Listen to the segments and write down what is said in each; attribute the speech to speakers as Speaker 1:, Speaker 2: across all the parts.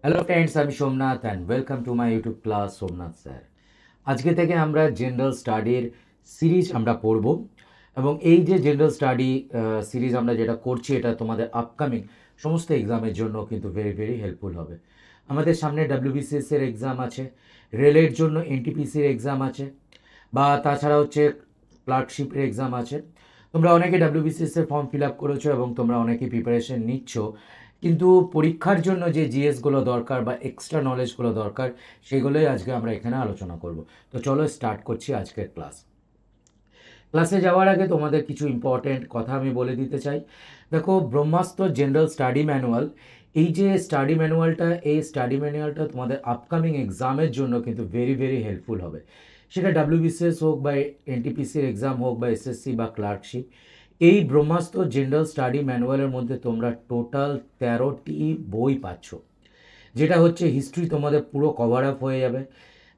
Speaker 1: Hello friends, আমি Somnath and welcome to my YouTube class Somnath sir. আজকে থেকে আমরা জেনারেল স্টাডির সিরিজ আমরা পড়ব এবং এই যে জেনারেল স্টাডি সিরিজ আমরা যেটা করছি এটা তোমাদের আপকামিং সমস্ত এক্সামের জন্য কিন্তু ভেরি ভেরি হেল্পফুল হবে। আমাদের সামনে ডাব্লিউবিসিএস এর এক্সাম আছে, রেলের জন্য এনটিপিসির এক্সাম আছে, বা তাছাড়া হচ্ছে ক্লার্কশিপের এক্সাম আছে। তোমরা অনেকে ডাব্লিউবিসিএস এর ফর্ম ফিল আপ করেছো এবং তোমরা অনেকে প্রিপারেশন নিচ্ছ, কিন্তু পরীক্ষার জন্য যে জিএসগুলো দরকার বা এক্সট্রা নলেজগুলো দরকার সেগুলোই আজকে আমরা এখানে আলোচনা করব। তো চলো স্টার্ট করছি আজকের ক্লাসে যাওয়ার আগে তোমাদের কিছু ইম্পর্টেন্ট কথা আমি বলে দিতে চাই। দেখো, ব্রহ্মাস্ত্র জেনারেল স্টাডি ম্যানুয়াল, এই যে স্টাডি ম্যানুয়ালটা তোমাদের আপকামিং এক্সামের জন্য কিন্তু ভেরি ভেরি হেল্পফুল হবে। সেটা ডাব্লিউবিসিএস হোক বা এনটিপিসির এক্সাম হোক বা এসএসসি বা ক্লার্কশিপ, এই ব্রহ্মাস্ত্র জেনারেল স্টাডি ম্যানুয়ালের মধ্যে তোমরা টোটাল 13টি বই পাচ্ছ। যেটা হচ্ছে হিস্ট্রি তোমাদের পুরো কভার আপ হয়ে যাবে।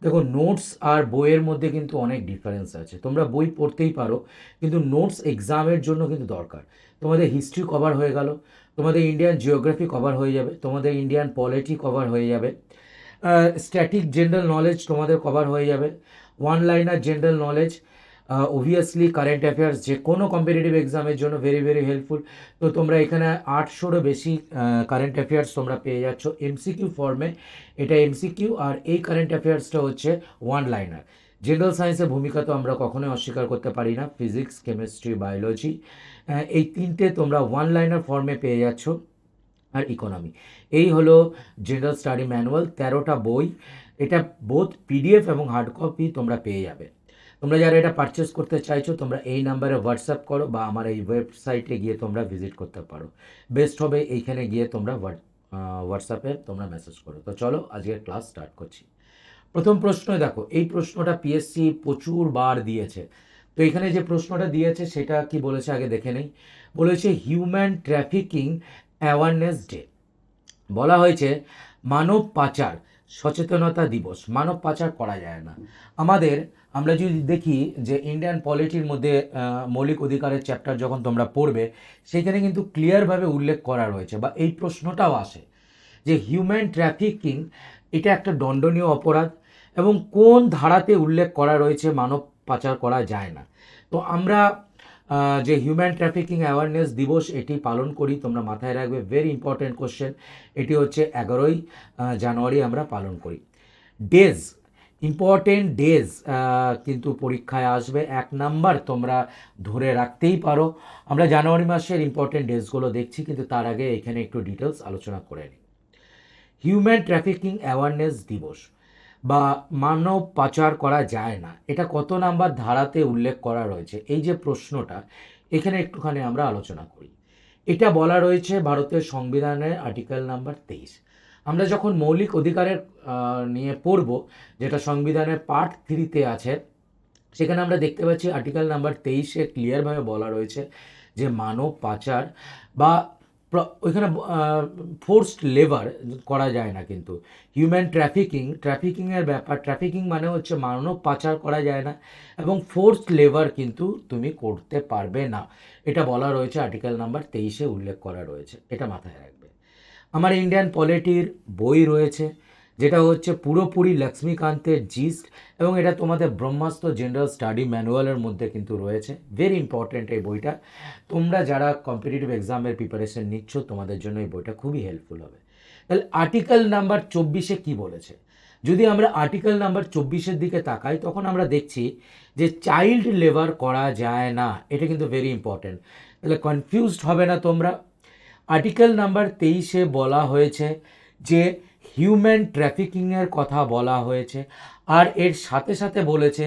Speaker 1: দেখো, নোটস আর বইয়ের মধ্যে কিন্তু অনেক ডিফারেন্স আছে। তোমরা বই পড়তেই পারো, কিন্তু নোটস এক্সামের জন্য কিন্তু দরকার। তোমাদের হিস্ট্রি কভার হয়ে গেল, তোমাদের ইন্ডিয়ান জিওগ্রাফি কভার হয়ে যাবে, তোমাদের ইন্ডিয়ান পলিটি কভার হয়ে যাবে, স্ট্যাটিক জেনারেল নলেজ তোমাদের কভার হয়ে যাবে, one liner general knowledge, obviously current affairs যে কোনো কম্পিটিটিভ এক্সামের জন্য ভেরি ভেরি হেল্পফুল। তো তোমরা এখানে 800-রও বেশি কারেন্ট অ্যাফেয়ার্স তোমরা পেয়ে যাচ্ছ এমসিকিউ ফর্মে। এটা এমসিকিউ, আর এই কারেন্ট অ্যাফেয়ার্সটা হচ্ছে ওয়ান লাইনার। জেনারেল সায়েন্সের ভূমিকা তো আমরা কখনোই অস্বীকার করতে পারি না, ফিজিক্স, কেমিস্ট্রি, বায়োলজি, এই তিনটে তোমরা ওয়ান লাইনার ফর্মে পেয়ে যাচ্ছ। আর ইকোনমি, এই হলো জেনারেল স্টাডি ম্যানুয়াল, 13টা বই। এটা বোথ পিডিএফ এবং হার্ড কপি তোমরা পেয়ে যাবে। তোমরা যারা এটা পারচেস করতে চাইছো তোমরা এই নাম্বারে হোয়াটসঅ্যাপ করো বা আমার এই ওয়েবসাইটে গিয়ে তোমরা ভিজিট করতে পারো। বেস্ট হবে এইখানে গিয়ে তোমরা হোয়াটসঅ্যাপে তোমরা মেসেজ করো। তো চলো আজকের ক্লাস স্টার্ট করছি। প্রথম প্রশ্ন দেখো, এই প্রশ্নটা পিএসসি প্রচুর বার দিয়েছে। তো এখানে যে প্রশ্নটা দিয়েছে সেটা কি বলেছে আগে দেখে নেই। বলেছে হিউম্যান ট্রাফিকিং অ্যাওয়ারনেস ডে। বলা হয়েছে মানব পাচার সচেতনতা দিবস। মানব পাচার করা যায় না। আমরা যদি দেখি যে ইন্ডিয়ান পলিটির মধ্যে মৌলিক অধিকারের চ্যাপ্টার যখন তোমরা পড়বে, সেখানে কিন্তু ক্লিয়ারভাবে উল্লেখ করা রয়েছে, বা এই প্রশ্নটাও আসে যে হিউম্যান ট্রাফিকিং এটা একটা দণ্ডনীয় অপরাধ এবং কোন ধারাতে উল্লেখ করা রয়েছে মানব পাচার করা যায় না। তো আমরা যে হিউম্যান ট্রাফিকিং অ্যাওয়ারনেস দিবস এটি পালন করি, তোমরা মাথায় রাখবে, ভেরি ইম্পর্ট্যান্ট কোশ্চেন। এটি হচ্ছে 11ই জানুয়ারি আমরা পালন করি। ডেজ, ইম্পর্টেন্ট ডেজ কিন্তু পরীক্ষায় আসবে। 1 নাম্বার তোমরা ধরে রাখতেই পারো। আমরা জানুয়ারি মাসের ইম্পর্টেন্ট ডেজগুলো দেখছি, কিন্তু তার আগে এখানে একটু ডিটেলস আলোচনা করে নিই। হিউম্যান ট্রাফিকিং অ্যাওয়ারনেস দিবস বা মানব পাচার করা যায় না, এটা কত নাম্বার ধারাতে উল্লেখ করা রয়েছে, এই যে প্রশ্নটা, এখানে একটুখানি আমরা আলোচনা করি। এটা বলা রয়েছে ভারতের সংবিধানের আর্টিকেল নাম্বার 23। আমরা যখন মৌলিক অধিকারের নিয়ে পড়ব, যেটা সংবিধানের পার্ট 3-তে আছে, সেখানে আমরা দেখতে পাচ্ছি আর্টিকেল নাম্বার 23-এ ক্লিয়ারভাবে বলা রয়েছে যে মানব পাচার বা ওইখানে ফোর্সড লেবার করা যায় না। কিন্তু হিউম্যান ট্রাফিকিংয়ের ব্যাপার, ট্রাফিকিং মানে হচ্ছে মানব পাচার করা যায় না, এবং ফোর্সড লেবার কিন্তু তুমি করতে পারবে না। এটা বলা রয়েছে আর্টিকেল নাম্বার 23-এ উল্লেখ করা রয়েছে, এটা মাথায় রাখবে। আমার ইন্ডিয়ান পলিটির বই রয়েছে, যেটা হচ্ছে পুরোপুরি লক্ষ্মীকান্তের জিস্ট, এবং এটা তোমাদের ব্রহ্মাস্ত্র জেনারেল স্টাডি ম্যানুয়ালের মধ্যে কিন্তু রয়েছে। ভেরি ইম্পর্ট্যান্ট এই বইটা। তোমরা যারা কম্পিটিটিভ এক্সামের প্রিপারেশন নিচ্ছ তোমাদের জন্য এই বইটা খুবই হেল্পফুল হবে। তাহলে আর্টিকেল নাম্বার 24-এ কী বলেছে? যদি আমরা আর্টিকেল নাম্বার 24-এর দিকে তাকাই, তখন আমরা দেখছি যে চাইল্ড লেবার করা যায় না। এটা কিন্তু ভেরি ইম্পর্ট্যান্ট, তাহলে কনফিউজড হবে না তোমরা। আর্টিকেল নাম্বার 23-এ বলা হয়েছে যে হিউম্যান ট্রাফিকিংয়ের কথা বলা হয়েছে, আর এর সাথে সাথে বলেছে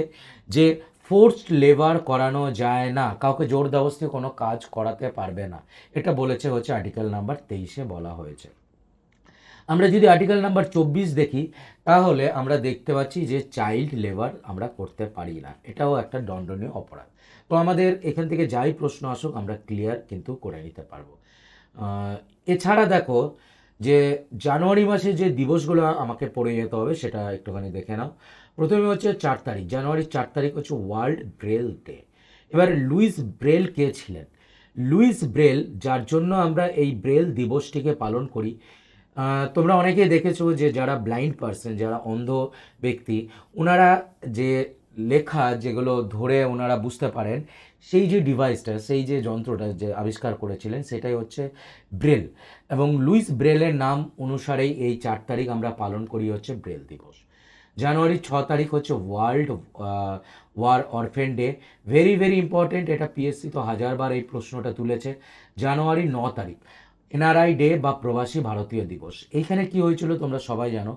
Speaker 1: যে ফোর্সড লেবার করানো যায় না, কাউকে জোর জবরদস্তি কোনো কাজ করাতে পারবে না। এটা বলেছে হচ্ছে আর্টিকেল নাম্বার 23-এ বলা হয়েছে। আমরা যদি আর্টিকেল নাম্বার 24 দেখি, তাহলে আমরা দেখতে পাচ্ছি যে চাইল্ড লেবার আমরা করতে পারি না, এটাও একটা দণ্ডনীয় অপরাধ। তো আমাদের এখান থেকে যাই প্রশ্ন আসুক আমরা ক্লিয়ার কিন্তু করে নিতে পারবো। এছাড়া দেখো যে জানুয়ারি মাসে যে দিবসগুলো আমাকে পড়ে যেতে হবে সেটা একটুখানি দেখে নাও। প্রথমে হচ্ছে 4 তারিখ, জানুয়ারির 4 তারিখ হচ্ছে ওয়ার্ল্ড ব্রেল ডে। এবার লুইস ব্রেল কে ছিলেন? লুইস ব্রেল, যার জন্য আমরা এই ব্রেল দিবসটিকে পালন করি, তোমরা অনেকেই দেখেছো যে যারা ব্লাইন্ড পার্সন, যারা অন্ধ ব্যক্তি, ওনারা যে লেখা যেগুলো ধরে ওনারা বুঝতে পারেন, সেই যে ডিভাইসটা, সেই যে যন্ত্রটা যে আবিষ্কার করেছিলেন সেটাই হচ্ছে ব্রেল। এবং লুইস ব্রেলের নাম অনুসারেই এই 4 তারিখ আমরা পালন করি হচ্ছে ব্রেল দিবস। জানুয়ারি 6 তারিখ হচ্ছে World War Orphan Day. Very very important, এটা পিএসসি তো হাজারবার এই প্রশ্নটা তুলেছে। জানুয়ারি 9 তারিখ এনআরআই ডে বা প্রবাসী ভারতীয় দিবস। এইখানে কি হয়েছিল তোমরা সবাই জানো,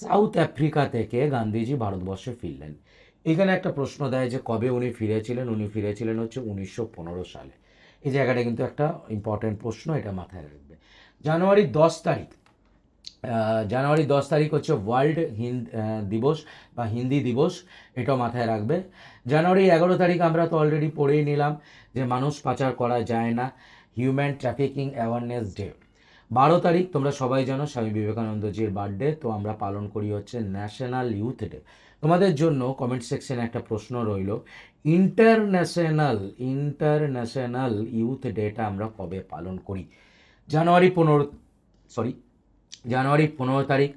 Speaker 1: সাউথ আফ্রিকা থেকে গান্ধীজি ভারতবর্ষে ফিরলেন। এখানে একটা প্রশ্ন দেয় যে কবে উনি ফিরেছিলেন। উনি ফিরেছিলেন হচ্ছে 1915 সালে। এই জায়গাটা কিন্তু একটা ইম্পর্টেন্ট প্রশ্ন, এটা মাথায় রাখবে। জানুয়ারি 10 তারিখ জানুয়ারি 10 তারিখ হচ্ছে ওয়ার্ল্ড দিবস বা হিন্দি দিবস, এটাও মাথায় রাখবে। জানুয়ারি 11 তারিখ আমরা তো অলরেডি পড়েই নিলাম যে মানুষ পাচার করা যায় না, হিউম্যান ট্রাফিকিং অ্যাওয়ারনেস ডে। 12 তারিখ তোমরা সবাই জানো স্বামী বিবেকানন্দজির বার্থডে, তো আমরা পালন করি হচ্ছে ন্যাশনাল ইউথ ডে। তোমাদের জন্য কমেন্ট সেকশনে একটা প্রশ্ন রইল, ইন্টারন্যাশনাল ইউথ ডেটা আমরা কবে পালন করি? জানুয়ারি 15 তারিখ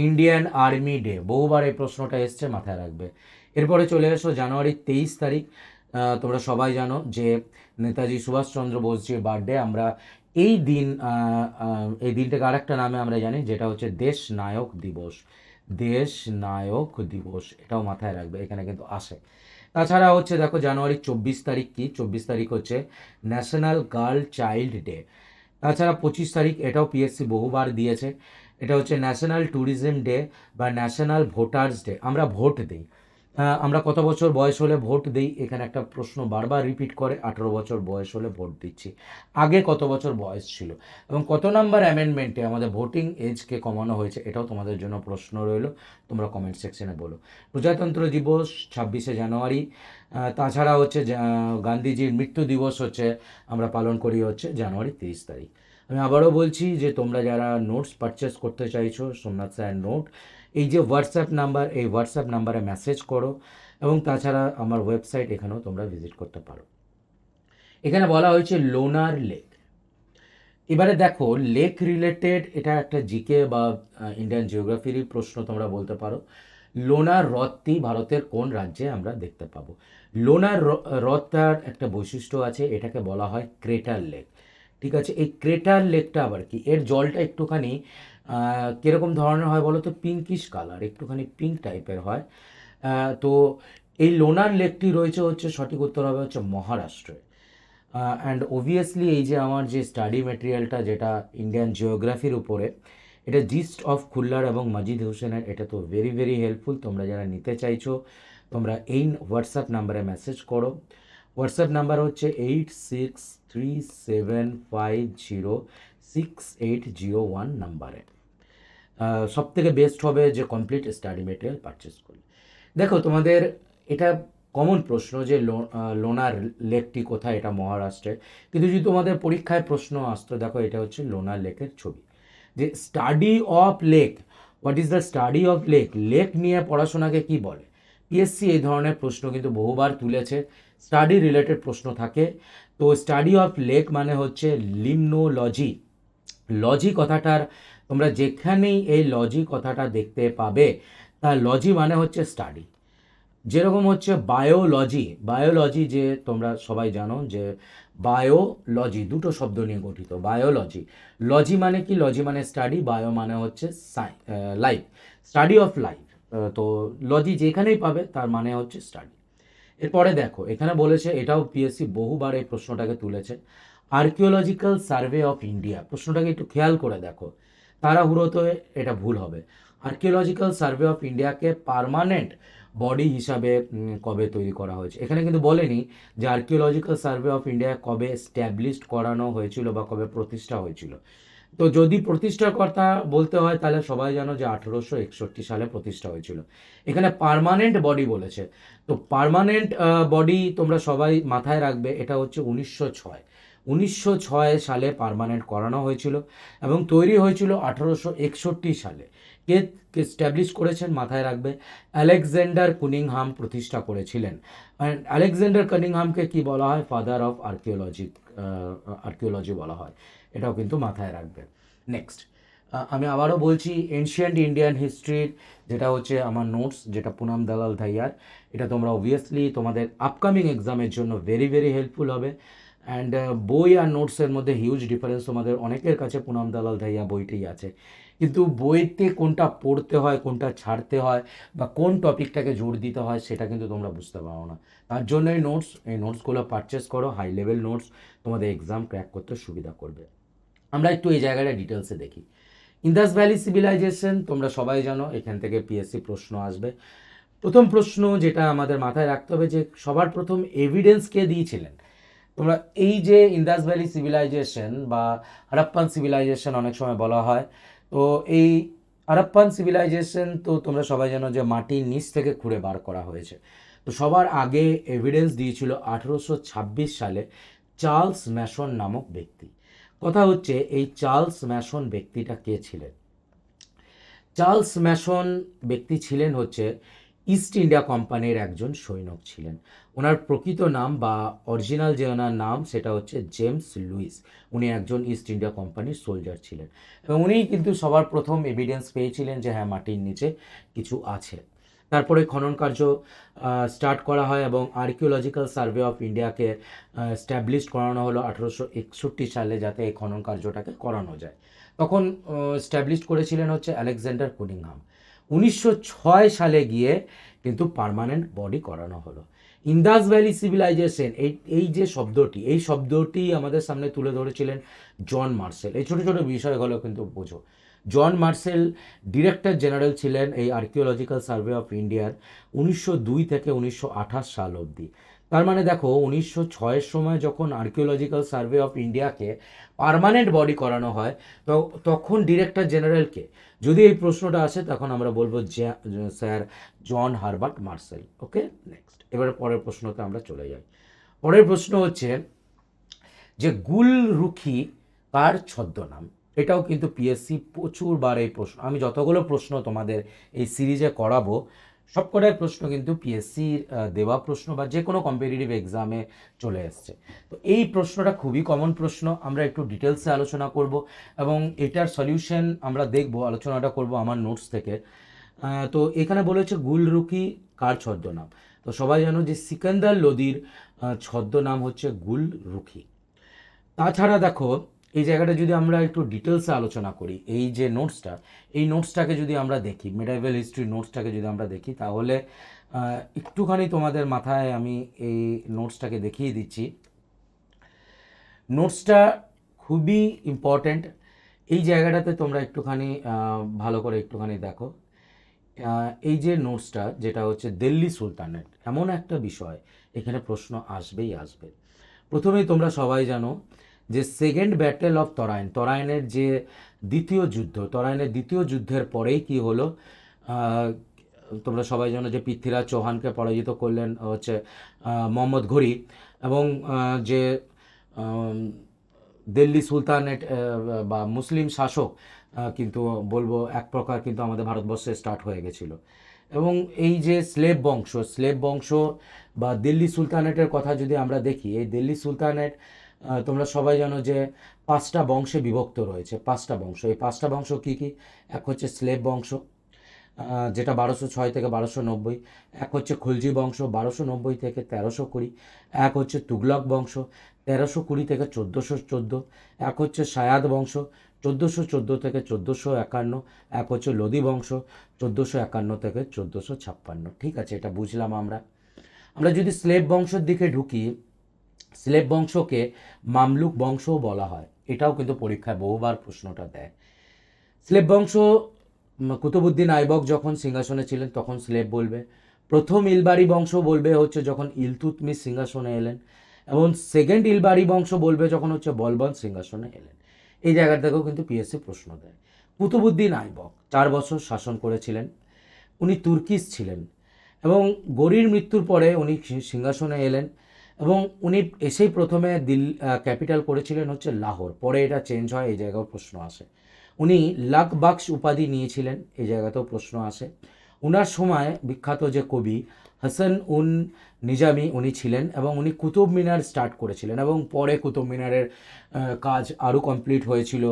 Speaker 1: ইন্ডিয়ান আর্মি ডে। বহুবার এই প্রশ্নটা এসছে, মাথায় রাখবে। এরপরে চলে এসো জানুয়ারি 23 তারিখ। তোমরা সবাই জানো যে নেতাজি সুভাষচন্দ্র বোসজির বার্থডে। আমরা এই দিনটাকে আরেকটা নামে আমরা জানি, যেটা হচ্ছে দেশ নায়ক দিবস। দেশ নায়ক দিবস, এটাও মাথায় রাখবে, এখানে কিন্তু আসে। তাছাড়া হচ্ছে দেখো জানুয়ারি 24 তারিখ কি, 24 তারিখ হচ্ছে ন্যাশনাল গার্ল চাইল্ড ডে। তাছাড়া 25 তারিখ, এটাও পিএসসি বহুবার দিয়েছে, এটা হচ্ছে ন্যাশনাল ট্যুরিজম ডে বা ন্যাশনাল ভোটার্স ডে। আমরা ভোট দিই, আমরা কত বছর বয়স হলে ভোট দিই, এখানে একটা প্রশ্ন বারবার রিপিট করে। 18 বছর বয়স হলে ভোট দিচ্ছি। আগে কত বছর বয়স ছিল এবং কত নাম্বার অ্যামেন্ডমেন্টে আমাদের ভোটিং এজকে কমানো হয়েছে, এটাও তোমাদের জন্য প্রশ্ন রইল, তোমরা কমেন্ট সেকশনে বলো। প্রজাতন্ত্র দিবস 26শে জানুয়ারি। তাছাড়া হচ্ছে গান্ধীজির মৃত্যু দিবস হচ্ছে আমরা পালন করি হচ্ছে জানুয়ারি 30 তারিখ। আমি আবারও বলছি যে তোমরা যারা নোটস পারচেস করতে চাইছো, সোমনাথ স্যার নোট, এই যে হোয়াটসঅ্যাপ নাম্বার, এই হোয়াটসঅ্যাপ নাম্বারে মেসেজ করো। এবং তাছাড়া আমার ওয়েবসাইট, এখানেও তোমরা ভিজিট করতে পারো। এখানে বলা হয়েছে লোনার লেক। এবারে দেখো লেক রিলেটেড, এটা একটা জিকে বা ইন্ডিয়ান জিওগ্রাফিরই প্রশ্ন তোমরা বলতে পারো। লোনার হ্রদটি ভারতের কোন রাজ্যে আমরা দেখতে পাবো? লোনার হ্রদটার একটা বৈশিষ্ট্য আছে, এটাকে বলা হয় ক্রেটার লেক। ঠিক আছে, এই ক্রেটার লেকটা আবার কি, এর জলটা একটুখানি কীরকম ধরনের হয় বলো তো, পিঙ্কিশ কালার, একটুখানি পিঙ্ক টাইপের হয়। তো এই লোনার লেকটি রয়েছে হচ্ছে, সঠিক উত্তর হবে হচ্ছে মহারাষ্ট্রে। অ্যান্ড অবভিয়াসলি এই যে আমার যে স্টাডি ম্যাটেরিয়ালটা, যেটা ইন্ডিয়ান জিওগ্রাফির উপরে, এটা জিস্ট অফ খুল্লার এবং মাজিদ হোসেনের, এটা তো ভেরি ভেরি হেল্পফুল। তোমরা যারা নিতে চাইছো তোমরা এই হোয়াটসঅ্যাপ নাম্বারে মেসেজ করো। হোয়াটসঅ্যাপ নাম্বার হচ্ছে 8637506801 নাম্বারে। সব থেকে বেস্ট হবে যে কমপ্লিট স্টাডি মেটেরিয়াল পারচেস করলে। দেখো তোমাদের এটা কমন প্রশ্ন যে লোনার লেকটি কোথায়, এটা মহারাষ্ট্রে। কিন্তু যদি তোমাদের পরীক্ষায় প্রশ্ন আসতো, দেখো এটা হচ্ছে লোনার লেকের ছবি। যে study of lake, what is the study of lake, lake নিয়ে পড়াশোনাকে কি বলে? পিএসসি এই ধরনের প্রশ্ন কিন্তু বহুবার তুলেছে, স্টাডি রিলেটেড প্রশ্ন থাকে। তো স্টাডি অফ লেক মানে হচ্ছে লিমনোলজি। লজি কথাটার তোমরা যেখানেই এই লজি কথাটা দেখতে পাবে, তার লজি মানে হচ্ছে স্টাডি। যেরকম হচ্ছে বায়োলজি যে তোমরা সবাই জানো যে বায়োলজি দুটো শব্দ নিয়ে গঠিত। বায়োলজি, লজি মানে কি, লজি মানে স্টাডি, বায়ো মানে হচ্ছে লাইফ, স্টাডি অফ লাইফ। তো লজি যেখানেই পাবে তার মানে হচ্ছে স্টাডি। এরপরে দেখো এখানে বলেছে, এটাও পিএসসি বহুবার এই প্রশ্নটাকে তুলেছে, আর্কিওলজিক্যাল সার্ভে অফ ইন্ডিয়া। প্রশ্নটাকে একটু খেয়াল করে দেখো, তাড়াহুড়োতে এটা ভুল হবে। আর্কিওলজিক্যাল সার্ভে অফ ইন্ডিয়াকে পার্মানেন্ট বডি হিসাবে কবে তৈরি করা হয়েছে? এখানে কিন্তু বলেনি যে আর্কিওলজিক্যাল সার্ভে অফ ইন্ডিয়া কবে এস্টাবলিশড করানো হয়েছিল বা কবে প্রতিষ্ঠা হয়েছিল। তো যদি প্রতিষ্ঠার কথা বলতে হয় তাহলে সবাই জানো যে 1861 সালে প্রতিষ্ঠা হয়েছিল। এখানে পার্মানেন্ট বডি বলেছে, তো পার্মানেন্ট বডি তোমরা সবাই মাথায় রাখবে, এটা হচ্ছে 1906 সালে পার্মানেন্ট করানো হয়েছিল এবং তৈরি হয়েছিল 1861 সালে। কে এস্টাবলিশ করেছেন মাথায় রাখবে, আলেকজান্ডার কুনিংহাম প্রতিষ্ঠা করেছিলেন। আলেকজান্ডার কানিংহামকে কি বলা হয়? ফাদার অফ আর্কিওলজি বলা হয়, এটাও কিন্তু মাথায় রাখবে। নেক্সট, আমি আবারও বলছি, এনশিয়েন্ট ইন্ডিয়ান হিস্ট্রির যেটা হচ্ছে আমার নোটস, যেটা পুনাম দালাল ধাইয়ার, এটা তোমরা অবভিয়াসলি তোমাদের আপকামিং এক্সামের জন্য ভেরি ভেরি হেল্পফুল হবে। অ্যান্ড বই আর নোটসের মধ্যে হিউজ ডিফারেন্স, তোমাদের অনেকের কাছে পুনাম দালাল ধাইয়া বইটি আছে, কিন্তু বইতে কোনটা পড়তে হয়, কোনটা ছাড়তে হয়, বা কোন টপিকটাকে জোর দিতে হয়, সেটা কিন্তু তোমরা বুঝতে পারো না। তার জন্য এই নোটসগুলো পারচেস করো, হাই লেভেল নোটস, তোমাদের এক্সাম ক্র্যাক করতে সুবিধা করবে। আমরা একটু এই জায়গাটা ডিটেলসে দেখি। ইন্দাস ভ্যালি সিভিলাইজেশন তোমরা সবাই জানো, এখান থেকে পিএসসি প্রশ্ন আসবে। প্রথম প্রশ্ন যেটা আমাদের মাথায় রাখতে হবে, যে সবার প্রথম এভিডেন্স কে দিয়েছিলেন। তোমরা এই যে ইন্দাস ভ্যালি সিভিলাইজেশন বা হারাপ্পান সিভিলাইজেশন অনেক সময় বলা হয়, তো এই হারাপ্পান সিভিলাইজেশন তো তোমরা সবাই জানো যে মাটির নিচ থেকে খুঁড়ে বার করা হয়েছে। তো সবার আগে এভিডেন্স দিয়েছিল 1826 সালে চার্লস ম্যাসন নামক ব্যক্তি। কথা হচ্ছে, এই চার্লস ম্যাসন ব্যক্তিটা কে ছিলেন? চার্লস ম্যাসন ব্যক্তি ছিলেন হচ্ছে ইস্ট ইন্ডিয়া কোম্পানির একজন সৈনিক ছিলেন। ওনার প্রকৃত নাম বা অরিজিনাল যে ওনার নাম, সেটা হচ্ছে জেমস লুইস। উনি একজন ইস্ট ইন্ডিয়া কোম্পানির সোলজার ছিলেন, এবং উনিই কিন্তু সবার প্রথম এভিডেন্স পেয়েছিলেন যে হ্যাঁ, মাটির নিচে কিছু আছে। তারপরে খনন কার্য স্টার্ট করা হয়, এবং আর্কিওলজিক্যাল সার্ভে অফ ইন্ডিয়াকে স্ট্যাবলিশ করানো হলো 1861 সালে, যাতে এই খনন কার্যটাকে করানো যায়। তখন স্ট্যাবলিশ করেছিলেন হচ্ছে আলেকজান্ডার কুনিংহাম। 1906 সালে গিয়ে কিন্তু পার্মানেন্ট বডি করানো হলো। ইন্দাস ভ্যালি সিভিলাইজেশন, এই যে শব্দটি, এই শব্দটি আমাদের সামনে তুলে ধরেছিলেন জন মার্সেল। এই ছোটো ছোটো বিষয়গুলো কিন্তু বোঝো। জন মার্সেল ডিরেক্টর জেনারেল ছিলেন এই আর্কিওলজিক্যাল সার্ভে অফ ইন্ডিয়ার 1902 থেকে 1928 সাল অবধি। তার মানে দেখো, 1906-এর সময় যখন আর্কিওলজিক্যাল সার্ভে অফ ইন্ডিয়াকে পার্মানেন্ট বডি করানো হয়, তো তখন ডিরেক্টর জেনারেলকে, যদি এই প্রশ্নটা আসে তখন আমরা বলবো স্যার জন হারবার্ট মার্সেল। ওকে, নেক্সট, এবারে পরের প্রশ্নতে আমরা চলে যাই। পরের প্রশ্ন হচ্ছে যে গুল রুখি কার ছদ্মনাম। এটাও কিন্তু পিএসসি প্রচুরবার এই প্রশ্ন, আমি যতগুলো প্রশ্ন তোমাদের এই সিরিজে করাবো সবকটাই প্রশ্ন কিন্তু পিএসসির দেওয়া প্রশ্ন বা যে কোনো কম্পিটিটিভ এক্সামে চলে এসছে। তো এই প্রশ্নটা খুবই কমন প্রশ্ন, আমরা একটু ডিটেলসে আলোচনা করব, এবং এটার সলিউশন আমরা দেখব, আলোচনাটা করব আমার নোটস থেকে। তো এখানে বলেছে গুলরুখি কার ছদ্মনাম। তো সবাই জানো যে সিকান্দার লোদির ছদ্মনাম হচ্ছে গুলরুখি। তাছাড়া দেখো, এই জায়গাটা যদি আমরা একটু ডিটেলসে আলোচনা করি, এই যে নোটসটা, এই নোটসটাকে যদি আমরা দেখি, মেডাইভেল হিস্ট্রি নোটসটাকে যদি আমরা দেখি, তাহলে একটুখানি তোমাদের মাথায় আমি এই নোটসটাকে দেখিয়ে দিচ্ছি। নোটসটা খুবই ইম্পর্ট্যান্ট। এই জায়গাটাতে তোমরা একটুখানি ভালো করে একটুখানি দেখো। এই যে নোটসটা, যেটা হচ্ছে দিল্লি সুলতানেট, এমন একটা বিষয় এখানে প্রশ্ন আসবেই আসবে। প্রথমেই তোমরা সবাই জানো যে সেকেন্ড ব্যাটেল অফ তরাইন, তরাইনের যে তরাইনের দ্বিতীয় যুদ্ধের পরেই কি হলো, তোমরা সবাই জানো যে পৃথ্বীরাজ চৌহানকে পরাজিত করলেন হচ্ছে মোহাম্মদ ঘুরি, এবং যে দিল্লি সুলতানেট বা মুসলিম শাসক কিন্তু বলবো এক প্রকার কিন্তু আমাদের ভারতবর্ষে স্টার্ট হয়ে গেছিলো। এবং এই যে স্লেভ বংশ বা দিল্লি সুলতানেটের কথা যদি আমরা দেখি, এই দিল্লি সুলতানেট তোমরা সবাই জানো যে 5টা বংশে বিভক্ত রয়েছে। 5টা বংশ, এই 5টা বংশ কী কী? এক হচ্ছে স্লেভ বংশ, যেটা 1206 থেকে 1290। এক হচ্ছে খুলজি বংশ, 1290 থেকে 1320। এক হচ্ছে তুগলক বংশ, 1320 থেকে 1414। এক হচ্ছে সায়াদ বংশ, 1414 থেকে 1451। এক হচ্ছে লোদি বংশ, 1451 থেকে 1456। ঠিক আছে, এটা বুঝলাম। আমরা যদি স্লেভ বংশের দিকে ঢুকি, স্লেভ বংশকে মামলুক বংশও বলা হয়, এটাও কিন্তু পরীক্ষায় বহুবার প্রশ্নটা দেয়। স্লেভ বংশ, কুতুবউদ্দিন আইবক যখন সিংহাসনে ছিলেন তখন স্লেভ বলবে। প্রথম ইলবাড়ি বংশ বলবে হচ্ছে যখন ইলতুৎমিশ সিংহাসনে এলেন, এবং সেকেন্ড ইলবাড়ি বংশ বলবে যখন হচ্ছে বলবন্ত সিংহাসনে এলেন। এই জায়গার থেকেও কিন্তু পিএসসি প্রশ্ন দেয়। কুতুবউদ্দিন আইবক 4 বছর শাসন করেছিলেন, উনি তুর্কিশ ছিলেন, এবং গৌরীর মৃত্যুর পরে উনি সিংহাসনে এলেন, এবং উনি এসেই প্রথমে ক্যাপিটাল করেছিলেন হচ্ছে লাহোর, পরে এটা চেঞ্জ হয়, এই জায়গাও প্রশ্ন আসে। উনি লাক বাক্স উপাধি নিয়েছিলেন, এই জায়গাতেও প্রশ্ন আসে। উনার সময় বিখ্যাত যে কবি হাসান উন নিজামি উনি ছিলেন, এবং উনি কুতুব মিনার স্টার্ট করেছিলেন, এবং পরে কুতুব মিনারের কাজ আরও কমপ্লিট হয়েছিল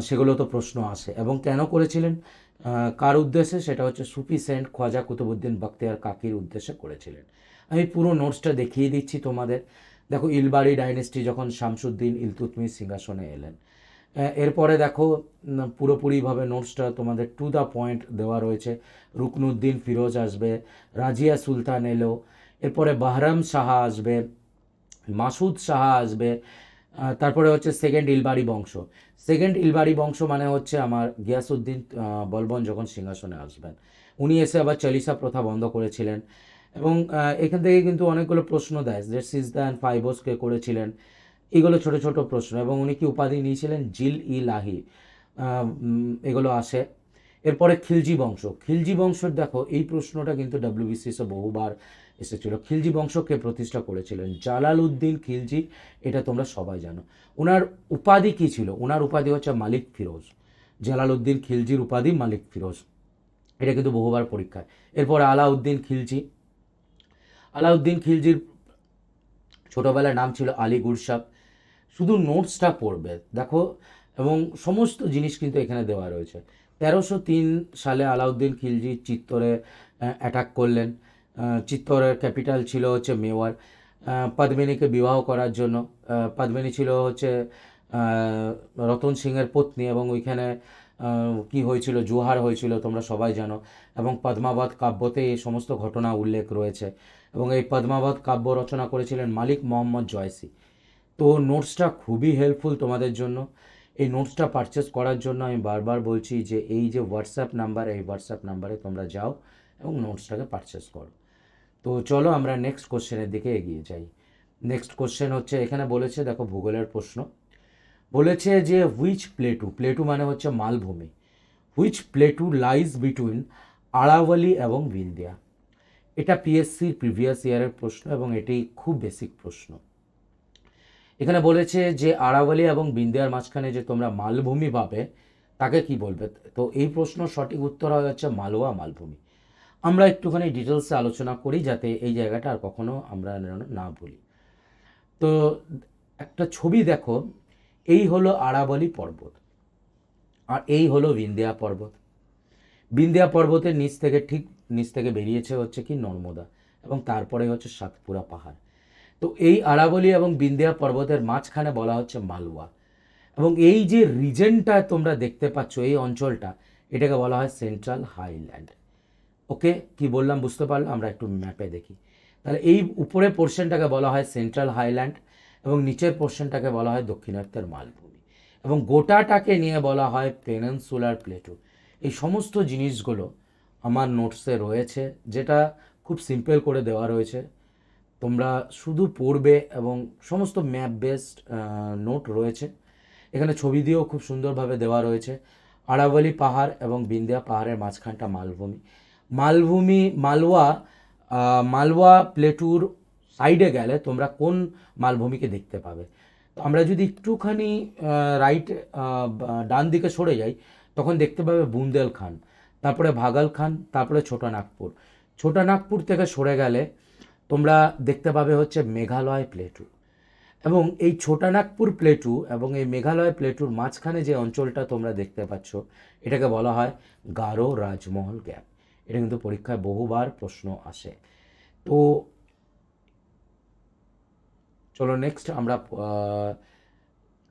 Speaker 1: সেগুলো তো প্রশ্ন আসে। এবং কেন করেছিলেন, কার উদ্দেশ্যে, সেটা হচ্ছে সুফি সেন্ট খ্বাজা কুতুবুদ্দিন বখতিয়ার কাকির উদ্দেশ্যে করেছিলেন। আমি পুরো নোটসটা দেখিয়ে দিচ্ছি তোমাদের। দেখো, ইলবাড়ি ডাইনেস্টি যখন শামসুদ্দিন ইলতুৎমিশ সিংহাসনে এলেন, এরপরে দেখো পুরোপুরিভাবে নোটসটা তোমাদের টু দ্য পয়েন্ট দেওয়া রয়েছে। রুকনুদ্দিন ফিরোজ আসবে, রাজিয়া সুলতান এলো, এরপরে বাহরাম শাহ আসবে, মাসুদ শাহ আসবে, তারপরে হচ্ছে সেকেন্ড ইলবাড়ি বংশ। সেকেন্ড ইলবাড়ি বংশ মানে হচ্ছে আমার গিয়াসুদ্দিন বলবন যখন সিংহাসনে আসবেন, উনি এসে আবার চালিসা প্রথা বন্ধ করেছিলেন। এবং এখান থেকে কিন্তু অনেকগুলো প্রশ্ন দেয় যে সিজদা অ্যান্ড ফাইবোস কে করেছিলেন, এগুলো ছোট ছোট প্রশ্ন। এবং উনি কি উপাধি নিয়েছিলেন, জিল ই লাহি, এগুলো আসে। এরপরে খিলজি বংশ। খিলজি বংশের দেখো এই প্রশ্নটা কিন্তু ডাব্লিউবিসিএসে বহুবার এসেছিল। খিলজি বংশকে প্রতিষ্ঠা করেছিলেন জালাল উদ্দিন খিলজি, এটা তোমরা সবাই জানো। ওনার উপাধি কী ছিল, ওনার উপাধি হচ্ছে মালিক ফিরোজ। জালাল উদ্দিন খিলজির উপাধি মালিক ফিরোজ, এটা কিন্তু বহুবার পরীক্ষায়। এরপরে আলাউদ্দিন খিলজি। আলাউদ্দিন খিলজির ছোটোবেলার নাম ছিল আলী গুরসাব। শুধু নোটসটা পড়বে দেখো, এবং সমস্ত জিনিস কিন্তু এখানে দেওয়া রয়েছে। 1303 সালে আলাউদ্দিন খিলজি চিত্তরে অ্যাটাক করলেন। চিত্তরের ক্যাপিটাল ছিল হচ্ছে মেওয়ার। পদ্মিনীকে বিবাহ করার জন্য, পদ্মিনী ছিল হচ্ছে রতন সিংয়ের পত্নী, এবং ওইখানে কি হয়েছিল, জোহার হয়েছিল, তোমরা সবাই জানো। এবং পদ্মাবত কাব্যতে এই সমস্ত ঘটনা উল্লেখ রয়েছে। এবং এই পদ্মাবত কাব্য রচনা করেছিলেন মালিক মোহাম্মদ জয়সি। তো নোটসটা খুবই হেল্পফুল তোমাদের জন্য। এই নোটসটা পারচেস করার জন্য আমি বারবার বলছি যে এই যে হোয়াটসঅ্যাপ নাম্বার, এই হোয়াটসঅ্যাপ নাম্বারে তোমরা যাও এবং নোটসটাকে পারচেস করো। তো চলো আমরা নেক্সট কোশ্চেনের দিকে এগিয়ে যাই। নেক্সট কোশ্চেন হচ্ছে, এখানে বলেছে দেখো ভূগোলের প্রশ্ন, বলেছে যে হুইচ প্লেটু, প্লেটু মানে হচ্ছে মালভূমি, হুইচ প্লেটু লাইজ বিটুইন আরাওয়ালি এবং বিন্দিয়া। এটা পিএসসির প্রিভিয়াস ইয়ারের প্রশ্ন এবং এটি খুব বেসিক প্রশ্ন। এখানে বলেছে যে আরাওয়ালি এবং বিন্দিয়ার মাঝখানে যে তোমরা মালভূমি পাবে তাকে কি বলবে। তো এই প্রশ্ন সঠিক উত্তর হচ্ছে মালওয়া মালভূমি। আমরা একটুখানি ডিটেলসে আলোচনা করি যাতে এই জায়গাটা আর কখনো আমরা না ভুলি। তো একটা ছবি দেখো, এই হলো আরাবলি পর্বত আর এই হলো বিন্দিয়া পর্বত। বিন্দিয়া পর্বতের ঠিক নিচ থেকে বেরিয়েছে হচ্ছে কি নর্মদা, এবং তারপরে হচ্ছে সাতপুরা পাহাড়। তো এই আরাবলি এবং বিন্দিয়া পর্বতের মাঝখানে বলা হচ্ছে মালওয়া। এবং এই যে রিজনটা তোমরা দেখতে পাচ্ছ, এই অঞ্চলটা, এটাকে বলা হয় সেন্ট্রাল হাইল্যান্ড। ওকে, কি বললাম বুঝতে পারলো? আমরা একটু ম্যাপে দেখি। তাহলে এই উপরের পোর্শনটাকে বলা হয় সেন্ট্রাল হাইল্যান্ড এবং নিচের পোর্শনটাকে বলা হয় দক্ষিণাত্যের মালভূমি, এবং গোটাটাকে নিয়ে বলা হয় পেনিনসুলার প্লেটু। এই সমস্ত জিনিসগুলো আমার নোটসে রয়েছে, যেটা খুব সিম্পল করে দেওয়া রয়েছে। তোমরা শুধু পড়বে এবং সমস্ত ম্যাপ বেসড নোট রয়েছে। এখানে ছবি দিয়েও খুব সুন্দরভাবে দেওয়া রয়েছে। আরাবলি পাহাড় এবং বিন্দিয়া পাহাড়ের মাঝখানটা মালভূমি। মালওয়া প্লেটুর সাইডে গেলে তোমরা কোন মালভূমিকে দেখতে পাবে। তো আমরা যদি একটুখানি ডান দিকে সরে যাই, তখন দেখতে পাবে বুন্দেলখান্ড, তারপরে ভাগালখান, তারপরে ছোটা নাগপুর থেকে সরে গেলে তোমরা দেখতে পাবে হচ্ছে মেঘালয় প্লেটু। এবং এই ছোটা নাগপুর প্লেটু এবং এই মেঘালয় প্লেটুর মাঝখানে যে অঞ্চলটা তোমরা দেখতে পাচ্ছ, এটাকে বলা হয় গারো রাজমহল গ্যাপ। এটা কিন্তু পরীক্ষায় বহুবার প্রশ্ন আসে। তো চলো নেক্সট আমরা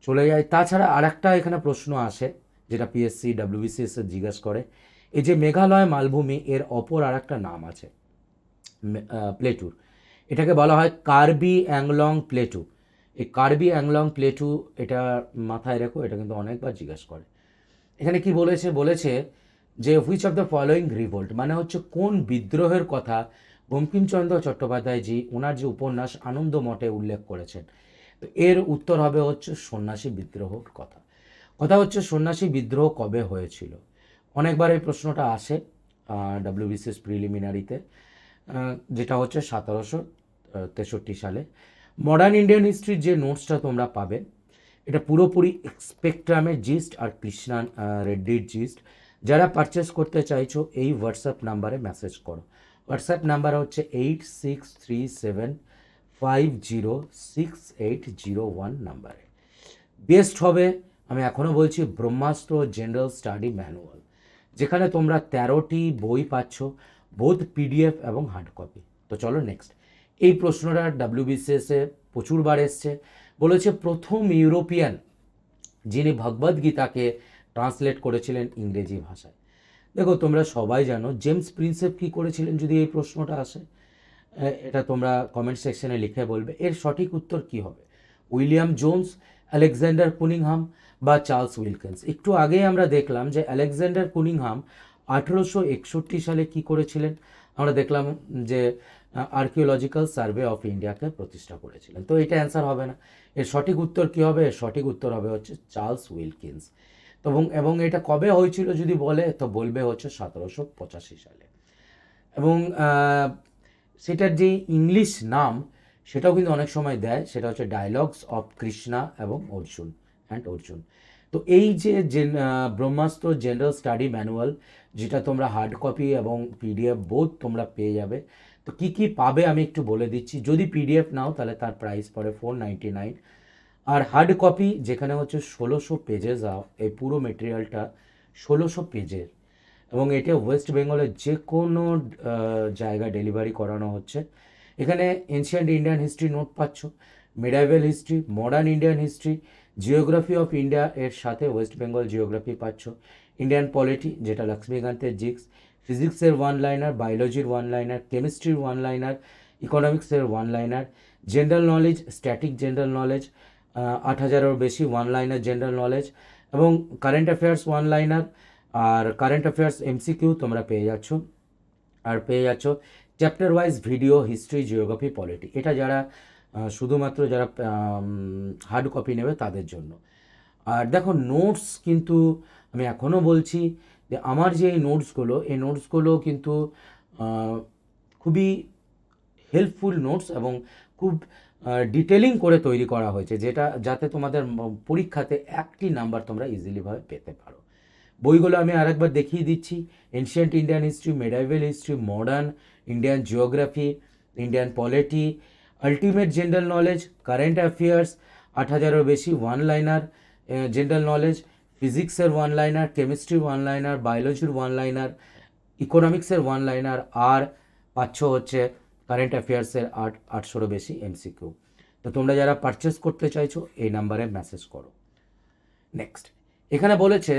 Speaker 1: চলে যাই। তাছাড়া আরেকটা এখানে প্রশ্ন আসে যেটা পিএসসি ডাব্লিউবিসিএস জিজ্ঞেস করে, এই যে মেঘালয় মালভূমি, এর অপর আরেকটা নাম আছে প্লেটুর, এটাকে বলা হয় কার্বি অ্যাংলং প্লেটু। এই কার্বি অ্যাংলং প্লেটু, এটা মাথায় রেখো, এটা কিন্তু অনেকবার জিজ্ঞেস করে। এখানে কি বলেছে যে which of the following revolt, মানে হচ্ছে কোন বিদ্রোহের কথা বঙ্কিমচন্দ্র চট্টোপাধ্যায় জি ওনার যে উপন্যাস আনন্দমঠে উল্লেখ করেছেন। তো এর উত্তর হবে হচ্ছে সন্ন্যাসী বিদ্রোহর কথা হচ্ছে সন্ন্যাসী বিদ্রোহ কবে হয়েছিল। অনেকবার এই প্রশ্নটা আসে ডাব্লিউবিসিএস প্রিলিমিনারিতে, যেটা হচ্ছে 1763 সালে। মডার্ন ইন্ডিয়ান হিস্ট্রির যে নোটসটা তোমরা পাবে, এটা পুরোপুরি স্পেকট্রামের জিস্ট আর কৃষ্ণা রেড্ডির জিস্ট। যারা পারচেস করতে চাইছো এই হোয়াটসঅ্যাপ নাম্বারে মেসেজ করো। হোয়াটসঅ্যাপ নাম্বার হচ্ছে 8637506801 নাম্বারে। বেস্ট হবে আমি এখনও বলছি ব্রহ্মাস্ত্র জেনারেল স্টাডি ম্যানুয়াল, যেখানে তোমরা 13টি বই পাচ্ছ, বোথ পিডিএফ এবং হার্ড কপি। তো চলো নেক্সট। এই প্রশ্নটা ডাব্লিউবিসিএসে প্রচুরবার এসছে, বলেছে প্রথম ইউরোপিয়ান যিনি ভগবদ্গীতাকে ট্রান্সলেট করেছিলেন ইংরেজি ভাষায়। দেখো তোমরা সবাই জানো জেমস প্রিন্সেপ কী করেছিলেন, যদি এই প্রশ্নটা আসে এটা তোমরা কমেন্ট সেকশনে লিখে বলবে। এর সঠিক উত্তর কি হবে? উইলিয়াম জোন্স, আলেকজান্ডার কুনিংহাম বা চার্লস উইলকিন্স। একটু আগেই আমরা দেখলাম যে আলেকজান্ডার কুনিংহাম 1861 সালে কি করেছিলেন, আমরা দেখলাম যে আর্কিওলজিক্যাল সার্ভে অফ ইন্ডিয়াকে প্রতিষ্ঠা করেছিলেন। তো এটা অ্যান্সার হবে না। এর সঠিক উত্তর কি হবে? এর সঠিক উত্তর হবে হচ্ছে চার্লস উইলকিন্স। এবং এটা কবে হয়েছিল যদি বলে, তো বলবে হচ্ছে 1785 সালে। এবং সেটার যে ইংলিশ নাম সেটাও কিন্তু অনেক সময় দেয়, সেটা হচ্ছে ডায়লগস অফ কৃষ্ণা এবং অর্জুন। তো এই যে ব্রহ্মাস্ত্র জেনারেল স্টাডি ম্যানুয়াল, যেটা তোমরা হার্ড কপি এবং পিডিএফ বোথ তোমরা পেয়ে যাবে। তো কি কি পাবে আমি একটু বলে দিচ্ছি। যদি পিডিএফ নাও তাহলে তার প্রাইস পড়ে 499, আর হার্ড কপি যেখানে হচ্ছে 1600 পেজেস, এই পুরো মেটেরিয়ালটা 1600 পেজের, এবং এটা ওয়েস্ট বেঙ্গলের যে কোনো জায়গায় ডেলিভারি করানো হচ্ছে। এখানে এনশিয়েন্ট ইন্ডিয়ান হিস্ট্রি নোট পাচ্ছ, medieval history, modern Indian history, geography of India এর সাথে ওয়েস্ট বেঙ্গল জিওগ্রাফি পাচ্ছ, ইন্ডিয়ান পলিটি যেটা লক্ষ্মীকান্তের জিক্স, ফিজিক্সের ওয়ান লাইনার, বায়োলজির ওয়ান লাইনার, কেমিস্ট্রির ওয়ান লাইনার, ইকোনমিক্সের one liner, general knowledge, static general knowledge 8000-এরও বেশি ওয়ান লাইনার জেনারেল নলেজ, এবং কারেন্ট অ্যাফেয়ার্স ওয়ান লাইনার, আর কারেন্ট অ্যাফেয়ার্স এমসিকিউ তোমরা পেয়ে যাচ্ছ। আর পেয়ে যাচ্ছ chapter wise video, history, geography, polity. এটা যারা শুধুমাত্র যারা হার্ড কপি নেবে তাদের জন্য। আর দেখো নোটস কিন্তু আমি এখনও বলছি যে আমার যে এই নোটসগুলো কিন্তু খুবই হেল্পফুল নোটস এবং খুব ডিটেলিং করে তৈরি করা হয়েছে, যেটা যাতে তোমাদের পরীক্ষাতে একটি নাম্বার তোমরা ইজিলিভাবে পেতে পারো। বইগুলো আমি আরেকবার দেখিয়ে দিচ্ছি। Ancient Indian history, medieval history, modern Indian geography, Indian polity, ultimate general knowledge, current affairs 8000-এরও বেশি ওয়ান লাইনার জেনারেল নলেজ, ফিজিক্সের ওয়ান লাইনার, কেমিস্ট্রির ওয়ান লাইনার, বায়োলজির ওয়ান লাইনার, ইকোনমিক্সের ওয়ান লাইনার, আর পাচ্ছ হচ্ছে কারেন্ট অ্যাফেয়ার্সের 800-এরও বেশি এমসিকিউ। তো তোমরা যারা পারচেস করতে চাইছো এই নাম্বারে মেসেজ করো। নেক্সট এখানে বলেছে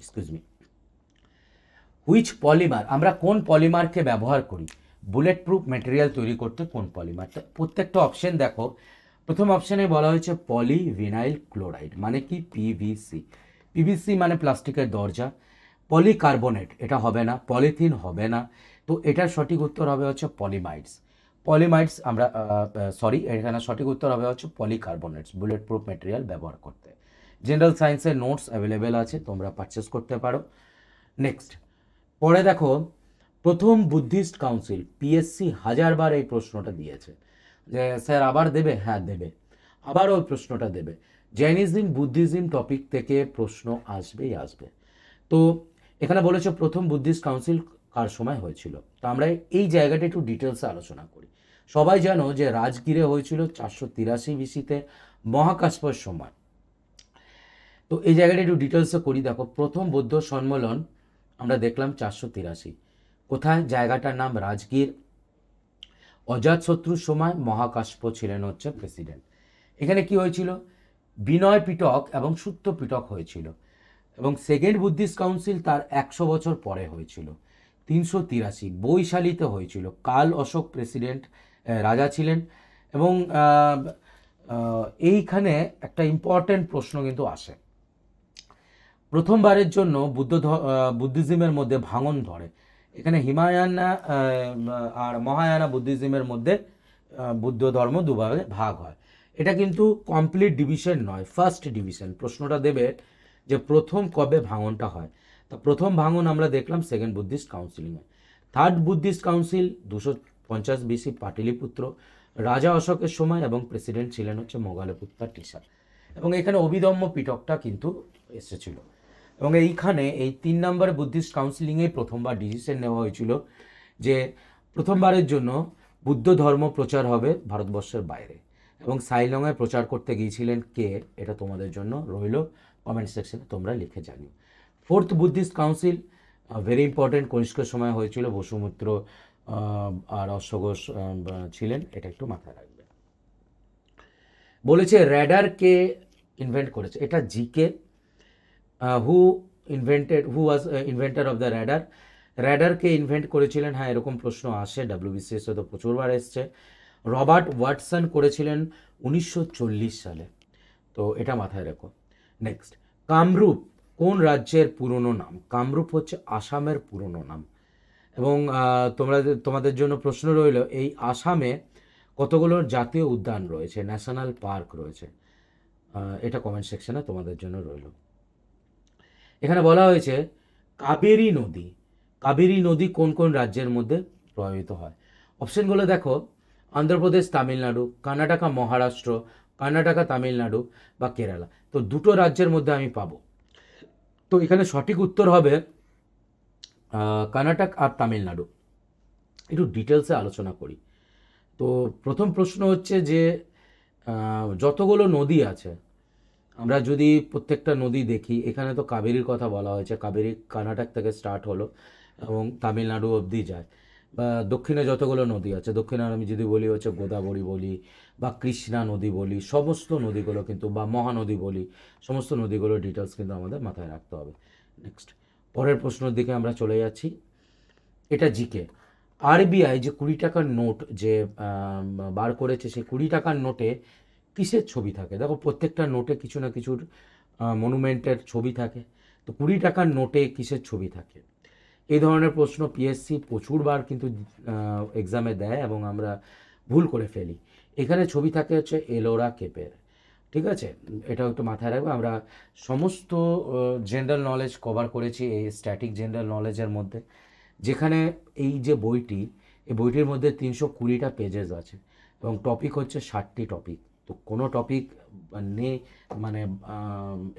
Speaker 1: এক্সকিউজ মি, হুইচ পলিমার, আমরা কোন পলিমারকে ব্যবহার করি বুলেট প্রুফ ম্যাটেরিয়াল তৈরি করতে, কোন পলিমার? প্রত্যেকটা অপশন দেখো। প্রথম অপশানে বলা হয়েছে পলিভিনাইল ক্লোরাইড, মানে কি পিভিসি। পিভিসি মানে প্লাস্টিকের দরজা। পলিকার্বনেট এটা হবে না, পলিথিন হবে না, তো এটার সঠিক উত্তর হবে হচ্ছে পলিমাইডস আমরা এখানে সঠিক উত্তর হবে হচ্ছে পলিকার্বনেটস বুলেট প্রুফ ম্যাটেরিয়াল ব্যবহার করতে। জেনারেল সায়েন্সের নোটস অ্যাভেলেবেল আছে, তোমরা পারচেস করতে পারো। নেক্সট পরে দেখো, প্রথম বুদ্ধিস্ট কাউন্সিল, পিএসসি 1000বার এই প্রশ্নটা দিয়েছে যে স্যার আবার দেবে, হ্যাঁ দেবে, আবার ওই প্রশ্নটা দেবে। জৈনিজম বুদ্ধিজম টপিক থেকে প্রশ্ন আসবে। তো এখানে বলেছে প্রথম বুদ্ধিস্ট কাউন্সিল কার সময় হয়েছিল। তো আমরা এই জায়গাটা একটু ডিটেলসে আলোচনা করি। সবাই জানো যে রাজগিরে হয়েছিল 483 বিসিতে মহাকাশপর সময়। তো এই জায়গাটা একটু ডিটেলসে করি। দেখো প্রথম বৌদ্ধ সম্মেলন আমরা দেখলাম 483, কোথায়? জায়গাটার নাম রাজগীর। অজাতশত্রুর সময় মহাকাশপ ছিলেন হচ্ছে প্রেসিডেন্ট। এখানে কি হয়েছিল? বিনয় পিটক এবং সূত্র পিটক হয়েছিল। এবং সেকেন্ড বুদ্ধিস্ট কাউন্সিল তার 100 বছর পরে হয়েছিল 383 বৈশালীতে হয়েছিল। কাল অশোক প্রেসিডেন্ট রাজা ছিলেন। এবং এইখানে একটা ইম্পর্টেন্ট প্রশ্ন কিন্তু আসে, প্রথমবারের জন্য বুদ্ধিজমের মধ্যে ভাঙন ধরে। এখানে হিমায়ানা আর মহায়ানা বুদ্ধিজমের মধ্যে বুদ্ধ ধর্ম দুভাগে ভাগ হয়। এটা কিন্তু কমপ্লিট ডিভিশন নয়, ফার্স্ট ডিভিশন। প্রশ্নটা দেবে যে প্রথম কবে ভাঙনটা হয়। তা প্রথম ভাঙন আমরা দেখলাম সেকেন্ড বুদ্ধিস্ট কাউন্সিলিংয়ে। Third Buddhist council 250 BC Pataliputra, রাজা অশোকের সময়, এবং প্রেসিডেন্ট ছিলেন হচ্ছে মোগলপুত্র টিসার। এবং এখানে অভিধম্ম পিটকটা কিন্তু এসেছিল। এবং এইখানে এই 3 নম্বর বুদ্ধিস্ট কাউন্সিলিংয়ে প্রথমবার ডিসিশন নেওয়া হয়েছিল যে প্রথমবারের জন্য বুদ্ধ ধর্ম প্রচার হবে ভারতবর্ষের বাইরে, এবং সাইলংয়ে প্রচার করতে গিয়েছিলেন কে, এটা তোমাদের জন্য রইল, কমেন্ট সেকশনে তোমরা লিখে জানিও। Fourth Buddhist council, very important, কনিষ্কের সময় হয়েছিল, বসুমিত্র আর অশ্বঘোষ ছিলেন, এটা একটু মাথায় রাখবে। বলেছে র্যাডার কে ইনভেন্ট করেছে, এটা GK. Who was inventor of the radar, র্যাডারকে ইনভেন্ট করেছিলেন, হ্যাঁ এরকম প্রশ্ন আসে, ডাব্লিউবিসিএস তো প্রচুরবার এসছে। রবার্ট ওয়াটসন করেছিলেন 1940 সালে, তো এটা মাথায় রেখো। নেক্সট, কামরূপ কোন রাজ্যের পুরনো নাম? কামরূপ হচ্ছে আসামের পুরনো নাম। এবং তোমাদের জন্য প্রশ্ন রইল, এই আসামে কতগুলো জাতীয় উদ্যান রয়েছে, ন্যাশনাল পার্ক রয়েছে, এটা কমেন্ট সেকশনে তোমাদের জন্য রইল। এখানে বলা হয়েছে কাবেরী নদী, কাবেরী নদী কোন কোন রাজ্যের মধ্যে প্রবাহিত হয়? অপশনগুলো দেখো, অন্ধ্রপ্রদেশ, তামিলনাড়ু, কর্ণাটকা, মহারাষ্ট্র, কর্ণাটকা, তামিলনাড়ু বা কেরালা। তো দুটো রাজ্যের মধ্যে আমি পাবো, তো এখানে সঠিক উত্তর হবে কর্ণাটক আর তামিলনাড়ু। একটু ডিটেলসে আলোচনা করি। তো প্রথম প্রশ্ন হচ্ছে যে যতগুলো নদী আছে, আমরা যদি প্রত্যেকটা নদী দেখি, এখানে তো কাবেরীর কথা বলা হয়েছে, কাবেরী কর্ণাটক থেকে স্টার্ট হলো এবং তামিলনাড়ু অবধি যায়। বা দক্ষিণে যতগুলো নদী আছে, দক্ষিণে আমি যদি বলি হচ্ছে গোদাবরী বলি বা কৃষ্ণা নদী বলি, সমস্ত নদীগুলো কিন্তু, বা মহানদী বলি, সমস্ত নদীগুলোর ডিটেলস কিন্তু আমাদের মাথায় রাখতে হবে। নেক্সট, পরের প্রশ্নের দিকে আমরা চলে যাচ্ছি, এটা জিকে। আরবিআই যে 20 টাকার নোট যে বার করেছে, সেই 20 টাকার নোটে কিসের ছবি থাকে? দেখো প্রত্যেকটা নোটে কিছু না কিছুর মনুমেন্টের ছবি থাকে, তো 20 টাকার নোটে কিসের ছবি থাকে? এই ধরনের প্রশ্ন পিএসসি প্রচুরবার কিন্তু এক্সামে দেয় এবং আমরা ভুল করে ফেলি। এখানে ছবি থাকে হচ্ছে এলোরা কেপের, ঠিক আছে, এটাও একটু মাথায় রাখবে। আমরা সমস্ত জেনারেল নলেজ কভার করেছি এই স্ট্যাটিক জেনারেল নলেজের মধ্যে, যেখানে এই যে বইটি, এই বইটির মধ্যে 320টা পেজেস আছে এবং টপিক হচ্ছে 60টি টপিক। তো কোনো টপিক নেই মানে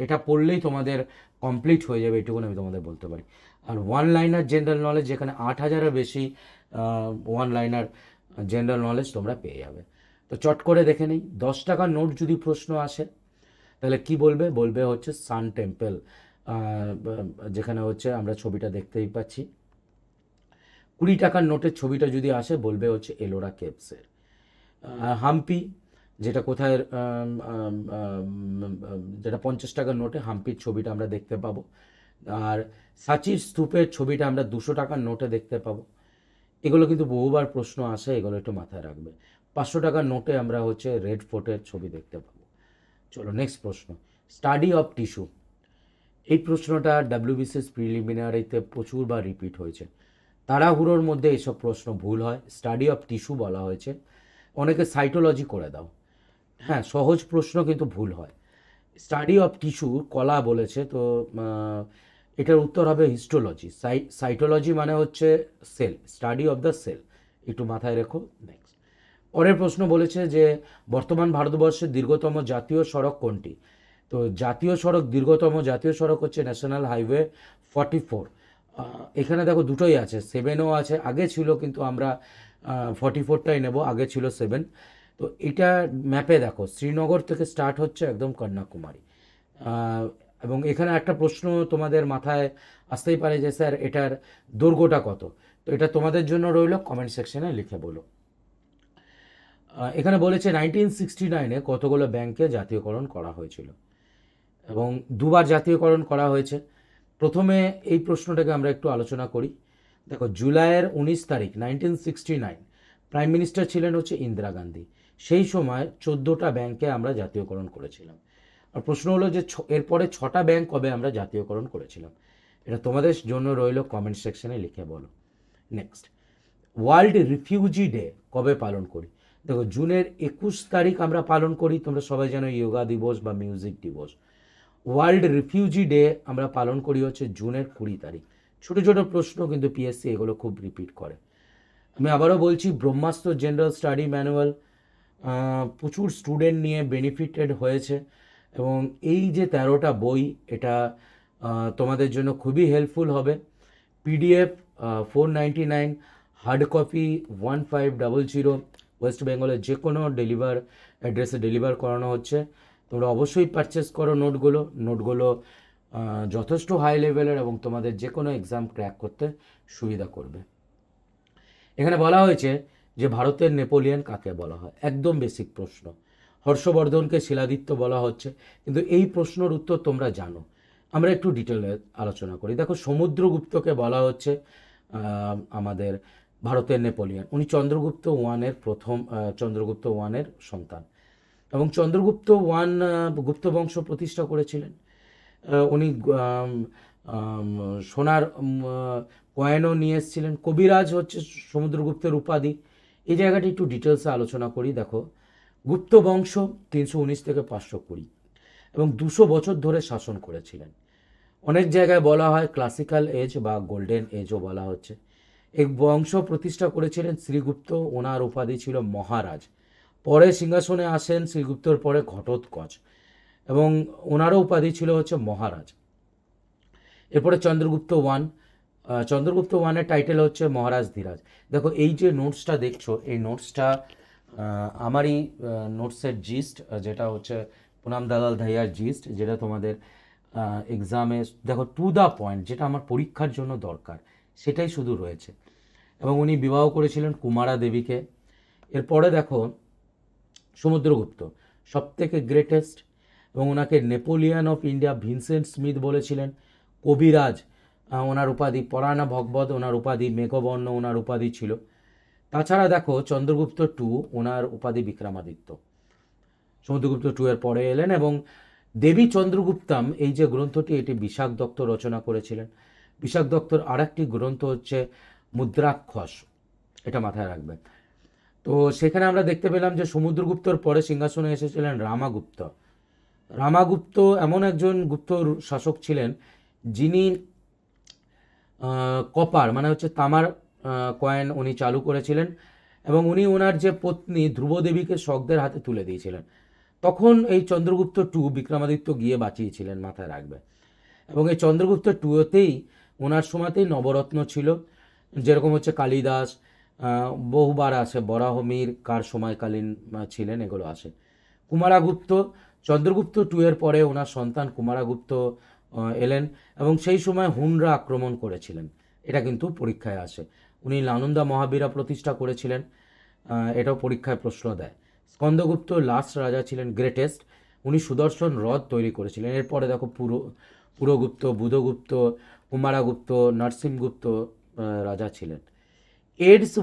Speaker 1: এটা পড়লেই তোমাদের কমপ্লিট হয়ে যাবে, এটুকুন আমি তোমাদের বলতে পারি। আর ওয়ান লাইনার জেনারেল নলেজ, যেখানে 8000-এর বেশি ওয়ান লাইনার জেনারেল নলেজ তোমরা পেয়ে যাবে। তো চট করে দেখে নিই, 10 টাকার নোট যদি প্রশ্ন আসে তাহলে কি বলবে? বলবে হচ্ছে সান টেম্পল, যেখানে হচ্ছে আমরা ছবিটা দেখতেই পাচ্ছি। 20 টাকার নোটের ছবিটা যদি আসে বলবে হচ্ছে এলোরা কেভসের। হাম্পি, যেটা কোথায়, যেটা 50 টাকার নোটে হাম্পির ছবিটা আমরা দেখতে পাবো। আর সাচির স্তূপের ছবিটা আমরা 200 টাকার নোটে দেখতে পাবো। এগুলো কিন্তু বহুবার প্রশ্ন আসে, এগুলো একটু মাথায় রাখবে। 500 টাকার নোটে আমরা হচ্ছে রেড ফোর্টের ছবি দেখতে পাবো। চলো নেক্সট প্রশ্ন, স্টাডি অফ টিস্যু। এই প্রশ্নটা ডাব্লিউবিসিএস প্রিলিমিনারিতে প্রচুরবার রিপিট হয়েছে, তাড়াহুড়োর মধ্যে এসব প্রশ্ন ভুল হয়। স্টাডি অফ টিস্যু বলা হয়েছে, অনেকে সাইটোলজি করে দাও, হ্যাঁ সহজ প্রশ্ন কিন্তু ভুল হয়। স্টাডি অফ টিস্যু কলা বলেছে, তো এটার উত্তর হবে হিস্টোলজি। সাইটোলজি মানে হচ্ছে cell, study of the cell, একটু মাথায় রেখো। নেক্সট, পরের প্রশ্ন বলেছে যে বর্তমান ভারতবর্ষের দীর্ঘতম জাতীয় সড়ক কোনটি? তো জাতীয় সড়ক, দীর্ঘতম জাতীয় সড়ক হচ্ছে ন্যাশনাল হাইওয়ে 44। এখানে দেখো দুটোই আছে, 7ও আছে, আগে ছিল কিন্তু আমরা 44টাই নেব, আগে ছিল 7। তো এটা ম্যাপে দেখো শ্রীনগর থেকে স্টার্ট হচ্ছে একদম কন্যাকুমারী। এবং এখানে একটা প্রশ্ন তোমাদের মাথায় আসতেই পারে যে স্যার এটার দৈর্ঘ্যটা কত? তো এটা তোমাদের জন্য রইল, কমেন্ট সেকশনে লিখে বলো। এখানে বলেছে 1969-এ কতগুলো ব্যাংকে জাতীয়করণ করা হয়েছিল, এবং দুবার জাতীয়করণ করা হয়েছে। প্রথমে এই প্রশ্নটাকে আমরা একটু আলোচনা করি। দেখো জুলাইয়ের 19 তারিখ 1969 প্রাইম মিনিস্টার ছিলেন হচ্ছে ইন্দিরা গান্ধী। সেই সময় 14টা ব্যাংকে আমরা জাতীয়করণ করেছিলাম। আর প্রশ্ন হলো যে এরপরে 6টা ব্যাংক কবে আমরা জাতীয়করণ করেছিলাম? এটা তোমাদের জন্য রইল, কমেন্ট সেকশনে লিখে বলো। নেক্সট, ওয়ার্ল্ড রিফিউজি ডে কবে পালন করি? দেখো জুনের 21 তারিখ আমরা পালন করি, তোমরা সবাই জানো যোগা দিবস বা মিউজিক দিবস। ওয়ার্ল্ড রিফিউজি ডে আমরা পালন করি হচ্ছে জুনের 20 তারিখ। ছোটো ছোটো প্রশ্ন কিন্তু পিএসসি এগুলো খুব রিপিট করে। আমি আবারও বলছি, ব্রহ্মাস্ত্র জেনারেল স্টাডি ম্যানুয়াল প্রচুর স্টুডেন্ট নিয়ে বেনিফিটেড হয়েছে, এবং এই যে 13টা বই, এটা তোমাদের জন্য খুবই হেল্পফুল হবে। পিডিএফ 499, হার্ড কপি 1500, ওয়েস্ট বেঙ্গলের যে কোনো অ্যাড্রেসে ডেলিভার করানো হচ্ছে। তোমরা অবশ্যই পারচেস করো নোটগুলো যথেষ্ট হাই লেভেলের এবং তোমাদের যে কোনো এক্সাম ক্র্যাক করতে সুবিধা করবে। এখানে বলা হয়েছে যে ভারতের নেপোলিয়ন কাকে বলা হয়, একদম বেসিক প্রশ্ন। হর্ষবর্ধনকে শিলাদিত্য বলা হচ্ছে, কিন্তু এই প্রশ্নের উত্তর তোমরা জানো। আমরা একটু ডিটেলে আলোচনা করি। দেখো, সমুদ্রগুপ্তকে বলা হচ্ছে আমাদের ভারতের নেপোলিয়ন। উনি চন্দ্রগুপ্ত ওয়ানের সন্তান এবং চন্দ্রগুপ্ত ওয়ান গুপ্ত বংশ প্রতিষ্ঠা করেছিলেন। উনি সোনার কয়েনও নিয়ে এসেছিলেন। কবিরাজ হচ্ছে সমুদ্রগুপ্তের উপাধি। এই জায়গাটি একটু ডিটেলসে আলোচনা করি। দেখো, গুপ্ত বংশ 319 থেকে 520 এবং 200 বছর ধরে শাসন করেছিলেন। অনেক জায়গায় বলা হয় ক্লাসিক্যাল এজ বা গোল্ডেন এজও বলা হচ্ছে। এই বংশ প্রতিষ্ঠা করেছিলেন শ্রীগুপ্ত। ওনার উপাধি ছিল মহারাজ। পরে সিংহাসনে আসেন শ্রীগুপ্তর পরে ঘটোৎকচ এবং ওনারও উপাধি ছিল হচ্ছে মহারাজ। এরপরে চন্দ্রগুপ্ত ওয়ানের টাইটেল হচ্ছে মহারাজ ধীরাজ। দেখো, এই যে নোটসটা দেখছো, এই নোটসটা আমারই নোটসের জিস্ট, যেটা হচ্ছে পুনাম দালাল ধাইয়ার জিস্ট, যেটা তোমাদের এক্সামে দেখো টু দ্য পয়েন্ট, যেটা আমার পরীক্ষার জন্য দরকার সেটাই শুধু রয়েছে। এবং উনি বিবাহ করেছিলেন কুমারা দেবীকে। এরপরে দেখো, সমুদ্রগুপ্ত সবথেকে গ্রেটেস্ট এবং ওনাকে Napoleon of India Vincent Smith বলেছিলেন। কবিরাজ ওনার উপাধি, পরাণা ভগবত ওনার উপাধি, মেঘবর্ণ ওনার উপাধি ছিল। তাছাড়া দেখো, চন্দ্রগুপ্ত টু ওনার উপাধি বিক্রমাদিত্য। সমুদ্রগুপ্ত টু এর পরে এলেন এবং দেবী চন্দ্রগুপ্তম, এই যে গ্রন্থটি, এটি বিশাখ দত্ত রচনা করেছিলেন। বিশাখ দত্তর আর একটি গ্রন্থ হচ্ছে মুদ্রাক্ষস, এটা মাথায় রাখবে। তো সেখানে আমরা দেখতে পেলাম যে সমুদ্রগুপ্তর পরে সিংহাসনে এসেছিলেন রামাগুপ্ত। রামাগুপ্ত এমন একজন গুপ্ত শাসক ছিলেন যিনি কপার মানে হচ্ছে তামার কয়েন উনি চালু করেছিলেন এবং উনি ওনার যে পত্নী ধ্রুবদেবীকে শকদের হাতে তুলে দিয়েছিলেন। তখন এই চন্দ্রগুপ্ত টু বিক্রমাদিত্য গিয়ে বাঁচিয়েছিলেন, মাথায় রাখবে। এবং এই চন্দ্রগুপ্ত টুতেই ওনার সময়তেই নবরত্ন ছিল, যেরকম হচ্ছে কালিদাস, বহুবার আসে, বরাহমির কার সময়কালীন ছিলেন, এগুলো আসে। কুমারাগুপ্ত, চন্দ্রগুপ্ত টু এর পরে ওনার সন্তান কুমারাগুপ্ত এলেন এবং সেই সময় হুনরা আক্রমণ করেছিলেন। এটা কিন্তু পরীক্ষায় আসে। উনি নালন্দা মহাবীরা প্রতিষ্ঠা করেছিলেন, এটাও পরীক্ষায় প্রশ্ন দেয়। স্কন্দগুপ্ত লাস্ট রাজা ছিলেন, গ্রেটেস্ট। উনি সুদর্শন হ্রদ তৈরি করেছিলেন। এরপরে দেখো পুরগুপ্ত, বুধগুপ্ত, কুমারাগুপ্ত, নরসিংহগুপ্ত রাজা ছিলেন। এইডস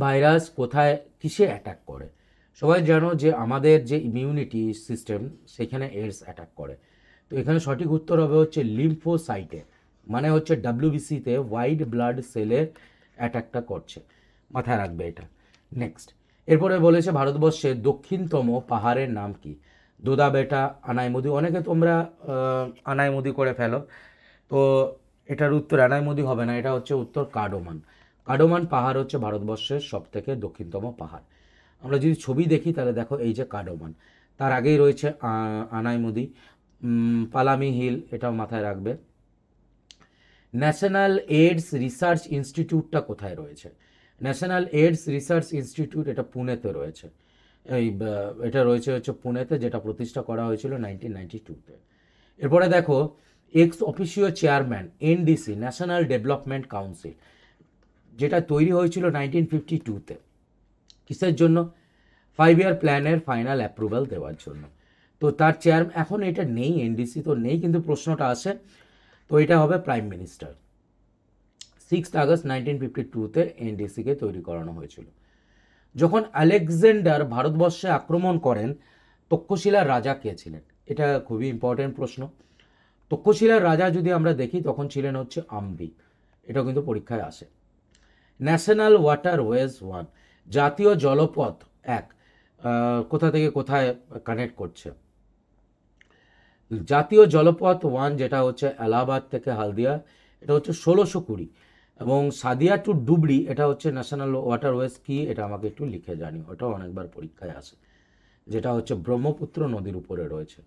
Speaker 1: ভাইরাস কোথায় কিসে অ্যাটাক করে? সবাই জানো যে আমাদের যে ইমিউনিটি সিস্টেম, সেখানে এইডস অ্যাটাক করে। তো এখানে সঠিক উত্তর হবে হচ্ছে লিম্ফোসাইটে, মানে হচ্ছে ডাব্লিউবিসিতে হোয়াইট ব্লাড সেলের অ্যাটাকটা করছে, মাথায় রাখবে এটা। নেক্সট, এরপরে বলেছে ভারতবর্ষের দক্ষিণতম পাহাড়ের নাম কি? দোদাবেটা, আনাইমুদি। অনেকে তোমরা আনাইমুদি করে ফেলো, তো এটার উত্তর আনাইমুদি হবে না, এটা হচ্ছে উত্তর কার্ডোমান। কার্ডোমান পাহাড় হচ্ছে ভারতবর্ষের সবথেকে দক্ষিণতম পাহাড়। আমরা যদি ছবি দেখি তাহলে দেখো এই যে কার্ডোমান, তার আগেই রয়েছে আনাইমুদি, পালামি হিল, এটাও মাথায় রাখবে। ন্যাশনাল এইডস রিসার্চ ইনস্টিটিউটটা কোথায় রয়েছে? ন্যাশনাল এইডস রিসার্চ ইনস্টিটিউট এটা পুনেতে রয়েছে। এটা রয়েছে হচ্ছে পুনেতে, যেটা প্রতিষ্ঠা করা হয়েছিল 1992-তে। এরপরে দেখো, x officio chairman NDC, national development council, যেটা তৈরি হয়েছিল 1952-তে। কিসের জন্য? 5 ইয়ার প্ল্যানের ফাইনাল অ্যাপ্রুভাল দেওয়ার জন্য। তো তার চেয়ারম্যান, এখন এটা নেই, এনডিসি তো নেই, কিন্তু প্রশ্নটা আসে, তো এটা হবে প্রাইম মিনিস্টার। 6 আগস্ট 1952-তে এনডিসিকে তৈরি করানো হয়েছিল। যখন আলেকজান্ডার ভারতবর্ষে আক্রমণ করেন, তক্ষশিলার রাজা কে ছিলেন? এটা খুবই ইম্পর্টেন্ট প্রশ্ন। তক্ষশিলার রাজা যদি আমরা দেখি, তখন ছিলেন হচ্ছে আম্বি। এটাও কিন্তু পরীক্ষায় আসে। ন্যাশনাল ওয়াটারওয়েজ 1, জাতীয় জলপথ 1, কোথা থেকে কোথায় কানেক্ট করছে? জাতীয় জলপথ 1 যেটা হচ্ছে এলাহাবাদ থেকে হালদিয়া, এটা হচ্ছে 1620। এবং সাদিয়া টু ডুবরি, এটা হচ্ছে ন্যাশনাল ওয়াটারওয়েজ কি, এটা আমাকে একটু লিখে জানি, ওটাও অনেকবার পরীক্ষায় আসে, যেটা হচ্ছে ব্রহ্মপুত্র নদীর উপরে রয়েছে।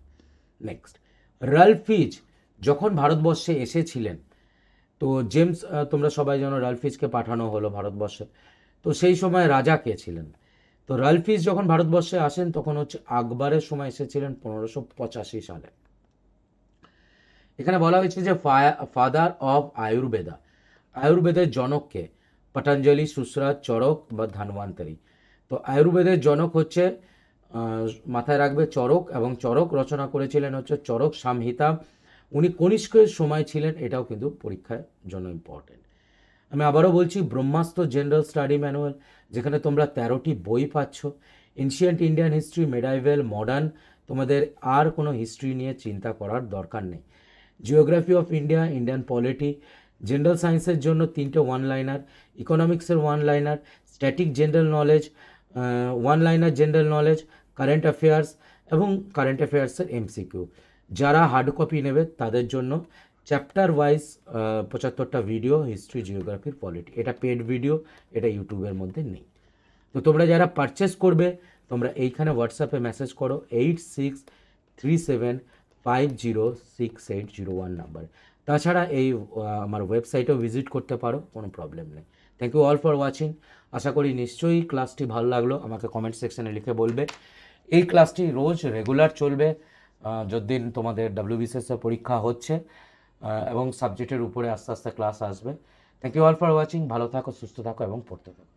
Speaker 1: নেক্সট, রাল্ফ ফিচ যখন ভারতবর্ষে এসেছিলেন, তো জেমস, তোমরা সবাই জানো রাল্ফ ফিচকে পাঠানো হলো ভারতবর্ষে। তো সেই সময় রাজা কে ছিলেন? তো রালফিস যখন ভারতবর্ষে আসেন তখন হচ্ছে আকবরের সময় এসেছিলেন 1585 সালে। এখানে বলা হয়েছে যে ফাদার অফ আয়ুর্বেদা, আয়ুর্বেদের জনককে পতঞ্জলি, সুশ্রুত, চরক বা ধন্বন্তরী। তো আয়ুর্বেদের জনক হচ্ছে মাথায় রাখবে চরক, এবং চরক রচনা করেছিলেন হচ্ছে চরক সংহিতা। উনি কনিষ্কের সময় ছিলেন, এটাও কিন্তু পরীক্ষার জন্য ইম্পর্টেন্ট। আমি আবারও বলছি, ব্রহ্মাস্ত্র জেনারেল স্টাডি ম্যানুয়াল, যেখানে তোমরা 13টি বই পাচ্ছ। Ancient Indian history, medieval, modern, তোমাদের আর কোনো হিস্ট্রি নিয়ে চিন্তা করার দরকার নেই। Geography of India, Indian polity, general সায়েন্সের জন্য 3টে ওয়ান লাইনার, ইকোনমিক্সের one liner, static general knowledge, one liner general knowledge, current affairs এবং কারেন্ট অ্যাফেয়ার্সের এমসিকিউ। যারা হার্ড কপি নেবে তাদের জন্য চ্যাপ্টার ওয়াইজ 75টা ভিডিও, হিস্ট্রি, জিওগ্রাফির, পলিটি। এটা পেড ভিডিও, এটা ইউটিউবের মধ্যে নেই। তো তোমরা যারা পারচেস করবে, তোমরা এইখানে হোয়াটসঅ্যাপে মেসেজ করো 8637506801 নাম্বার। তাছাড়া এই আমার ওয়েবসাইটেও ভিজিট করতে পারো, কোনো প্রবলেম নেই। Thank you all for watching. আশা করি নিশ্চয়ই ক্লাসটি ভালো লাগলো, আমাকে কমেন্ট সেকশনে লিখে বলবে। এই ক্লাসটি রোজ রেগুলার চলবে যতদিন তোমাদের WBCS পরীক্ষা হচ্ছে, এবং সাবজেক্টের উপরে আস্তে আস্তে ক্লাস আসবে। Thank you all for watching. ভালো থাকো, সুস্থ থাকো এবং পড়তে থাকো।